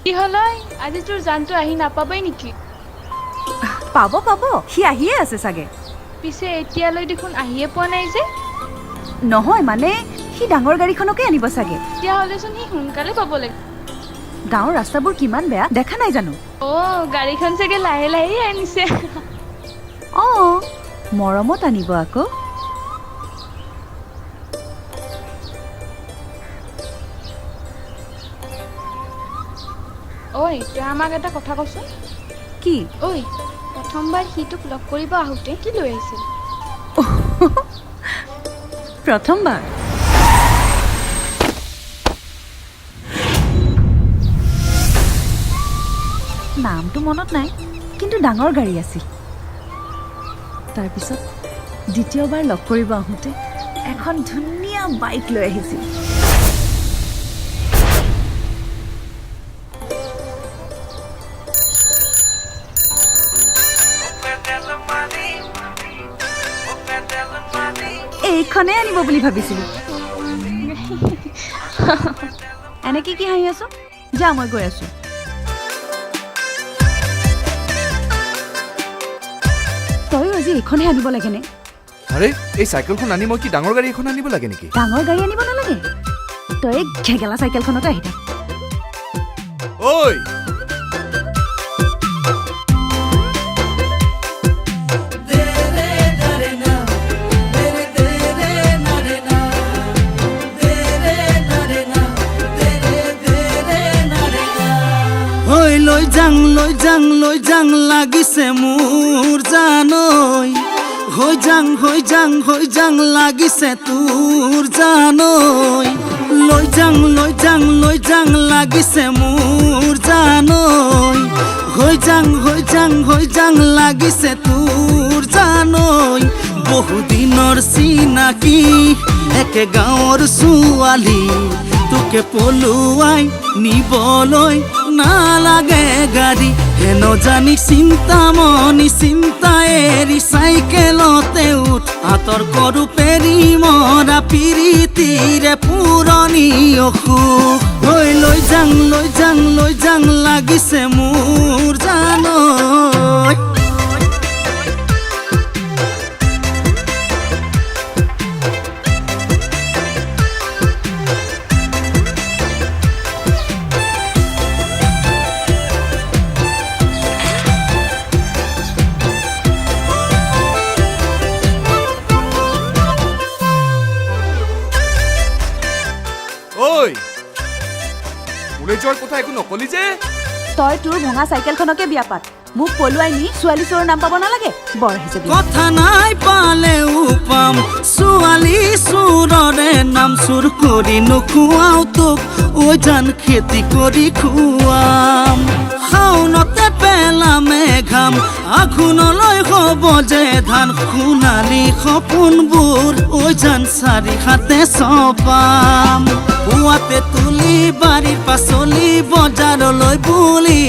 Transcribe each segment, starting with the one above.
কি হলই আজি তোৰ জানটো আহি নাপাবই নেকি পাব সি আহিয়ে আছে চাগে পিছে এতিয়ালৈ দেখোন আহিয়ে পোৱা নাই যে নহয় মানে সি ডাঙৰ গাড়ীখনকে আনিব চাগে এতিয়া হলেচোন সি সোনকালে পাব লাগে গাঁৱৰ ৰাস্তাবোৰ কিমান বেয়া দেখা নাই জানো গাড়ীখন চাগে লাহে লাহে আনিছে মৰমত আনিব আকৌ ঐ তই আমাক এটা কথা কচোন কি ঐ প্ৰথমবাৰ সিটোক লগ কৰিব আহোঁতে কি লৈ আহিছিল প্ৰথমবাৰ নামটো মনত নাই কিন্তু ডাঙৰ গাড়ী আছিল তাৰপিছত দ্বিতীয়বাৰ লগ কৰিব আহোঁতে এখন ধুনীয়া বাইক লৈ আহিছিল এইখনে আনিব বুলি ভাবিছিলো এনেকে কি হাঁহি আছো যা মই গৈ আছো তইও আজি এইখনে আনিব লাগে নে আৰে এই চাইকেলখন আনি মই কি ডাঙৰ গাড়ী এখন আনিব লাগে নেকি ডাঙৰ গাড়ী আনিব নালাগে তই ঘেগেলা চাইকেলখনতে আহি থাক ঐ লৈ যাং লাগিছে মোৰ জানৈ হৈ যাং লাগিছে তোৰ জানৈ লৈ যাং লাগিছে মোৰ জানৈ হৈ যাং লাগিছে তোৰ জানৈ বহুদিনৰ চিনাকি একে গাঁৱৰ ছোৱালী তোকে পলুৱাই নিবলৈ নালাগে গাড়ী হেন জানি চিন্তা এৰি চাইকেলতে উঠ আঁতৰ কৰো পেৰি মৰা পিৰিতিৰে পুৰণি অসুখ লৈ যাং লাগিছে মোৰ জানৈ যোৱাৰ কথা একো নকলি যে তই তোৰ ভঙা চাইকেলখনকে বিয়া পাত মোক পলুৱাই নি ছোৱালী চোৰৰ নাম পাব নালাগে বৰ আহিছে কথা নাই পালেও পাম ছোৱালী চোৰৰে নাম চুৰ কৰি নোখোৱাও তোক ঐ জান খেতি কৰি খুৱাম শাওনতে পেলামে ঘাম আঘোণলৈ হ'ব যে ধান সোণালী সপোনবোৰ ঐ জান চাৰি হাতে চপাম পুৱাতে তুলি বাৰীৰ পাচলি বজাৰলৈ বুলি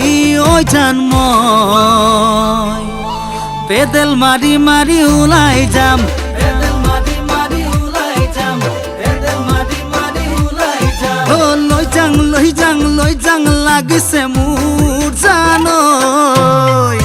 ঐ জান মই পেডেল মাৰি ওলাই যাম লৈ যাং লাগিছে মোৰ জানৈ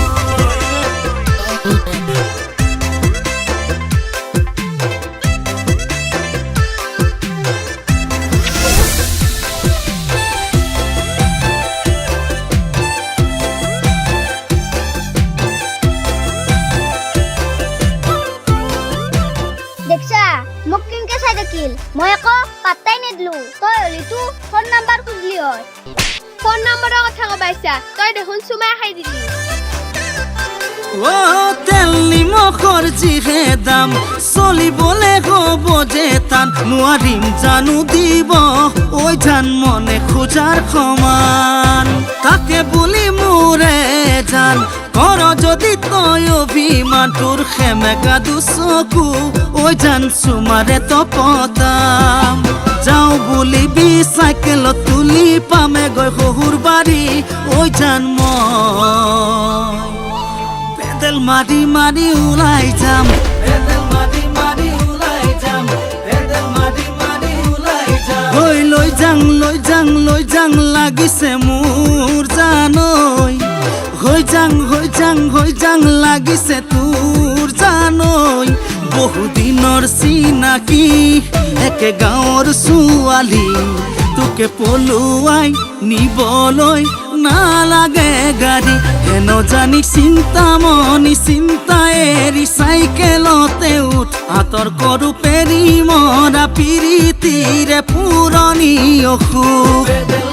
মই আকৌ পাত্তাই নিদিলো তই হলি তো ফোন নাম্বাৰ খুজলি হয় ফোন নাম্বাৰৰ কথা কবাইছা তই দেখোন চুমাই খাই দিলি তেল নিমখৰ যিহে দাম চলিবলে হ'ব যে টান নোৱাৰিম জানো দিব ঐ জান মনে খোজাৰ সমান তাকে বুলি মোৰে জান কৰ যদি তই অভিমান তোৰ সেমেকা দুচকু ঐ জান চুমাৰে তপতাম যাওঁ বুলিবি চাইকেলত তুলি পামে গৈ শহুৰ বাৰী ঐ জান মই পেডেল মাৰি ওলাই যাম লৈ যাং লাগিছে মোৰ লাগিছে তোৰ জানৈ বহুদিনৰ চিনাকি একে গাঁৱৰ ছোৱালী তোকে পলুৱাই নিবলৈ নালাগে গাড়ী হেন জানি চিন্তামণি চিন্তা এৰি চাইকেলতে উঠ আঁতৰ কৰো পেৰি মৰা পিৰিতিৰে পুৰণি অসুখ